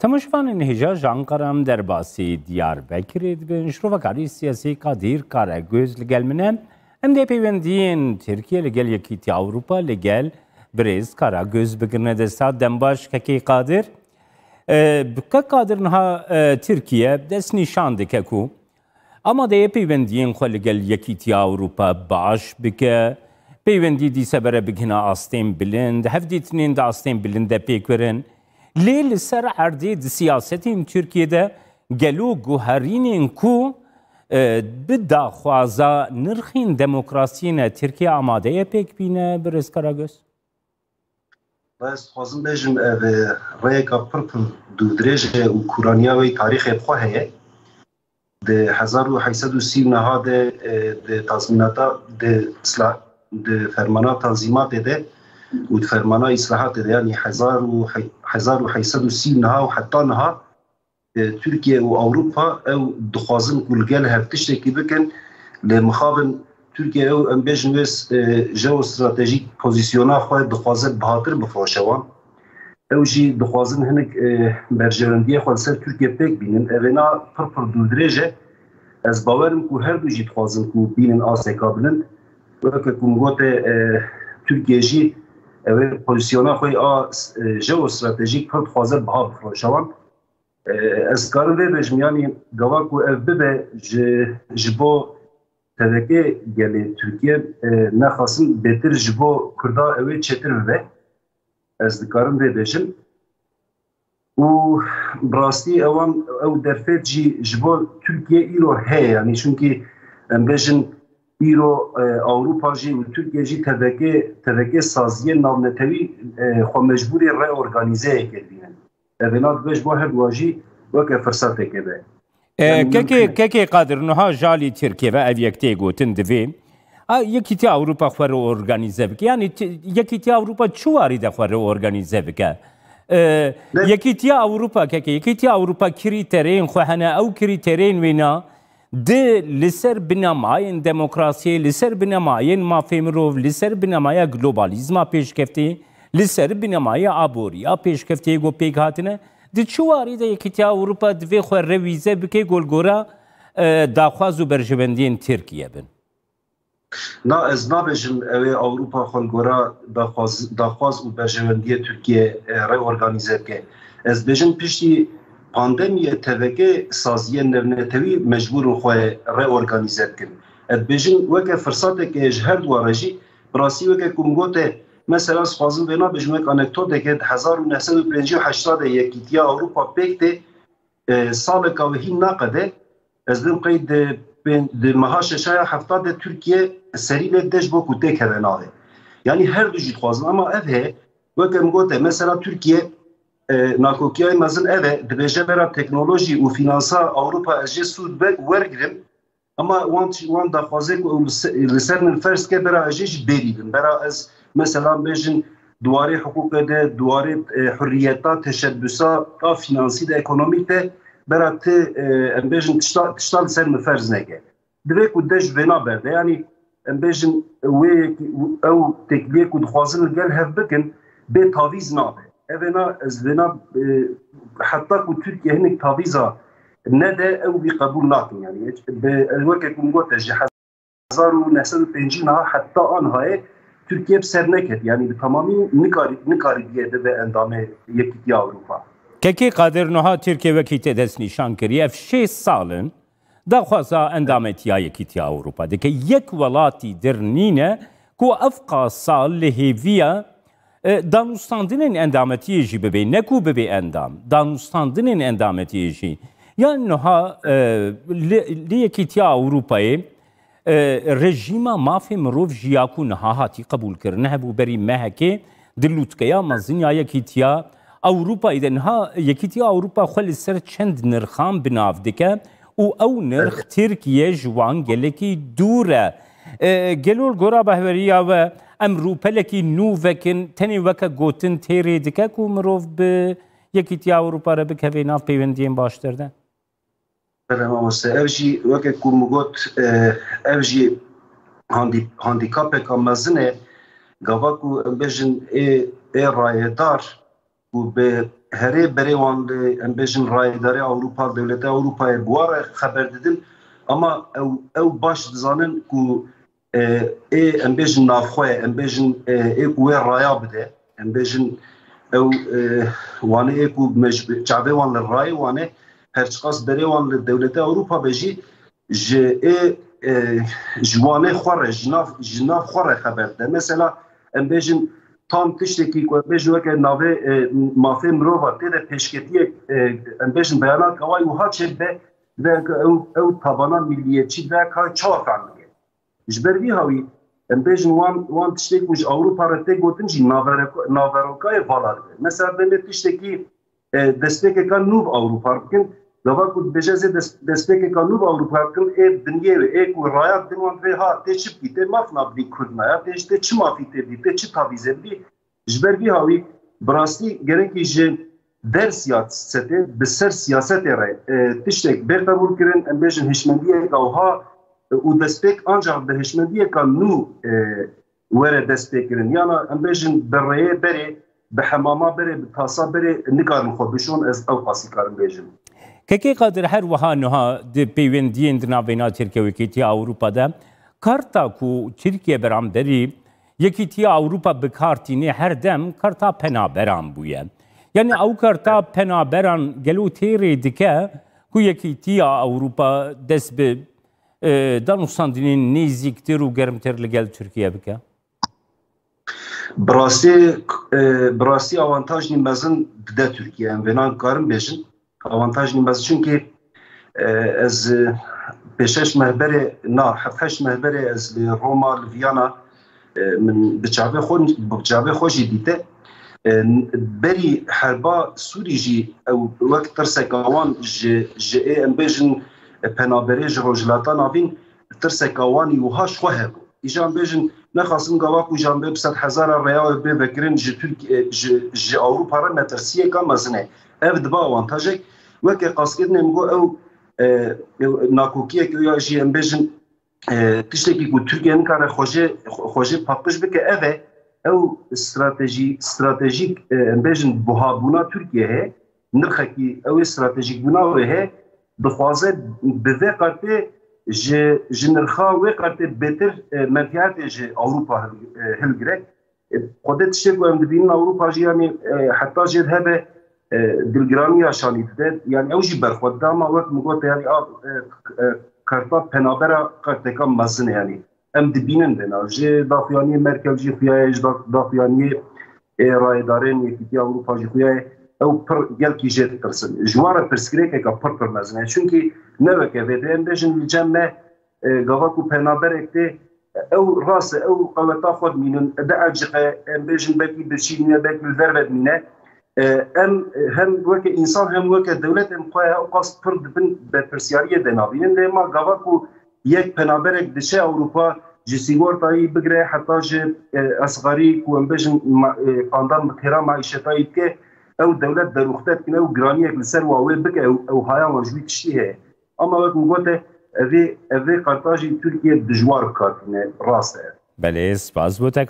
تماشاوان انهجاج Ankara derbasî Diyarbekirê dibin ji rovekarî siyasî Kadir Karagöz li gel min e em dê peywendiyên Tirkiye li gel Yekîtiya Ewropa li gel Birêz Karagöz bigirine desta dembaş kekê Kadir ke Kadir niha Tirkiye dest nîşan dike ku amadeyê peywendiyên xwe li gel Yekîtiya Ewropa baş bike peywendî dîse bere bigihîne astên bilind hevdîtinên de astên bilind de pêk werin lê li ser erdê di siyasetên Tirkiyeyê gelo guherînên ku bi daxwaza nirxên demokrasiyên Tirkiye amade ye pêk bîne Birêz Karagöz? Ez dixwazim bêjim ev rêyeka pir dûdirêj û kuraniya wê tarîxê xwe heye. Di 1839 de di tazmînata di fermana tanzîmatê de û di fermana îslahatê de yanî 1839 û heta niha Tirkiye û Ewropa ew dixwazin ku li gel hev tiştekî bikin li mixabin Tirkiye ew em bêjin wê jeostratejîk pozisyona xwe dixwaze bihatir bifroşewan. Ew jî dixwazin hinek berjewendiyê xwe li ser Tirkiye pêk bînin. Evêna pir dûdirêj e. Ez bawerim ku her du jî dixwazin ku bînin asêka bilind. Weke ku min gote Tirkiye jî ew pozisyona xwe a jeostratejîk pir dixwaze biha bifroşewan. Ez karim vê bêjim yanî gava ku ev bibe ji bo teveke gelê Tirkiye nexwasin bêtir ji bo Kurda ew ê çêtir bibe. Ez dikarim vê bêjim. û birastî ewan ew derfet jî ji bo Tirkiye îro heye yanî çunkî em bêjin îro Ewropa jî û Tirkiye jî teveke saziyê navnetewî xwe mecbûrê reorganîzeyê kirbînin. Evêna dibêj bo her duwa jî weke firseteke be. Kekê Kadir niha jalî Tirkiye ve ev yektê gotin divê Yekîtiya Ewropa xwe reorganîze bike yanî Yekîtiya Ewropa çi warî de xwe reorganîze bike? Yekîtiya Ewropa kekê Yekîtiya Ewropa krîterên xwe hene ew krîterên wêna di li ser binemayên demokrasiyê li ser binemayên mafê mirov li ser binemaya globalizma pêşkeftî li ser binemaya aboriya pêşkeftiyê got pêk hatine di çi warî de Yekîtiya Ewropa divê xwe revîze bike golgora daxwaz û berjewendiyên Tirkiye bin. Na ez nabêjim ew ê Ewropa xwelgora daxwaz û berjewendiyê Tirkiye reorganîze bike. Ez bêjim piştî pandemiyê teveke saziyên navnetewî mecbûrin xwe reorganîze bikin. Ez bêjim weke firsateke ji her duwa re jî birastî weke ku min gote mesela dixwazim vê nabêjim wek anekdoteke di 1985 de Yekîtiya Ewropa pêk tê saleka wê hîn naqede ez dim qey di meha şeşaya hefta de Tirkiye serî lê deş bo ku têk heve navê. Yanî her du jî dixwazin ama ev heye weke min gote mesela Tirkiye nakokiyayê mezin ev e dibêje bera teknolojî û finansa Ewropa ez jê sûd wergirim ama wan daxwaze ku li ser min ferz ke bera ez jê ji bêrî bin. Bera ez mesela bêjin duwarê hukûkê de duwarê hurriyeta teşebbüsa a finansî de ekonomîk de bera te em bêjin tişta li ser min ferz neke. Divê ku de ji vêna berde yanî em bêjin wê ew tekliyê ku dixwazin gel hev bikin bê tavîz nabe. Evêna ez vêna heta ku Tirkiye hinek tavîza nede ew wî qebûl nakin yanî weke ku min gote ji 1905 niha heta anhayê Tirkiye bi ser neket yanî bi tamamî nikarî diye dibe endamê Yekîtiya Ewropa. Kekê Kadir niha Tirkiye wekî tê dest nîşan kiriye ev 6 salin daxwaza endametiya Yekîtiya Ewropa dike yek welatî dirnîne ku ev sal li hêviya danûstandinên endametiyê jî bibe ne ku bibe endam danûstandinên endametiyê jî yan niha li Yekîtiya Ewropayê rejîma mafê mirov jî ya ku niha hatî qebûlkirin hebû berî mehekê di lûtkeya mezînya Yekîtiya Ewropayê de niha Yekîtiya Ewropa xwe li ser çend nirxan binav dike û ew nirx Tirkiye ji wan gelekî dûr e. Gelol gora behweriya we em rûpelekî nû vekin tenê weke gotin têrê dike ku mirov bi Yekîtiya Ewropa re bikeve nav peywendiyên baştir de? Ev jî weke ku min got ev jî handîkapeka mezin e gava ku em bêjin ê rayedar و به هره بری وان امبیشن رایداری اروپا دولت اروپا بوار خبر دادن اما او باش دزانن کو ای امبیشن نافخواه امبیشن ای کوه رایا بده امبیشن او وانه ای کو چعبه وان لرای وانه هرچقاس بری وان دولت اروپا بجی جوانه خوره جناف خوره خبر ده مثلا امبیشن تام تشتکی کو بجو که ناوه مافه مروه تیده پیشکتی امبیشن بیانات کوای و ها چه به او تابانا ملیتچی ده که چهار فرمگه جبروی هاوی امبیشن وان تشتکی وش اوروپا رته گوتن جی ناوروکای والار مثلا به تشتکی دستکی که نوب اوروپا بکن لوا کو بجازه دستکی که نوب اوروپا بکن ای دنیه ای کو رایات دنوان به ها تشپ کی ته مافنا بی کردنا تشته چی مافی ته دی چی تاویزه بی جبروی هاوی براستی گرکی ج درسیات سته بسر سیاست رای تشتک برتابور کرن امبیشن هشمندیه گوها و دستک آنجا به هشمندیه که نو وره دستک کرن یعنی امبیشن برایه بره به حمامه بره به تاسا بره نکارن خود بشون از او قاسی کارن بیشن که قادر هر وها نها د پیوندین دنابینا ترکیه و کیتیا اروپا ده کارتا کو ترکیه برام داری یکیتیا اروپا بکارتینه هر دم کارتا پنا برام بویه یعنی او کارتا پنا بران گلو تیری دکه کو یکیتیا اروپا دست به دانوستاندینین نیزیکتر و گرمتر لگل ترکیه بکه براستی آوانتاج نیمزن ده ترکیه ام ونان کارم بیشن آوانتاج نیمزن چونکه از بشش مهبره نا هفتش مهبره از روما لویانا من بچابه خوشی دیده بری حربا سوری جی او وقت ترسک آوان جه ام بیشن پنابره جروجلاتا نابین ترسک آوانی وهاش خواه بود ایجان بیشن نخواستم گواکو جان به 100,000 ریال به بکرین ج اروپا را مترسیه کام مزنه اف دبا آوانتاجک وکه قاسکت نمگو او ناکوکیه که یا جی ام بیشن تشتکی کو ترکیه نکاره خوشه پاکش بکه اوه او استراتژیک ام بیشن بوهابونا ترکیه نرخکی او استراتژیک بونا هه دخوازه به قرته جنرخا و قرته بهتر منفعت اوروپا هلگرک خودت شکو ام دبین اوروپا یعنی حتی جد هبه دلگرانی شانید ده یعنی اوجی برخود داما وقت مگوت یعنی کارتا پنابرا قرته کام مزنه یعنی ام دبینن دنا جه دافیانی مرکل جی خویای دافیانی رایدارین یکیتی اوروپا جی خویای او پر گل کی جت ترسن جوار پرسکریک که پر مزنه چونکی نوکه ویده امبیشن جمع گواکو پنابر اکته او راس او قوتا خود مینن ده اجقه امبیشن بکی بچینه بکی الدربت مینه هم وکه انسان هم وکه دولت امخواه او قاس پر دبن به پرسیاری دنابینن ده ما گواکو یک پنابر اک دشه اوروپا جسیگور تایی بگره حتی جه اصغاری کو امبیشن قاندان بکرا معیشتایی که او دولت دروختت کنه او گرانی اک لسر واوی بکه او هایا وانجوی تشتیه اما وقت مگوته اوی قرطاجی ترکیه دجوار بکار کنه راسته بله سپاس بوده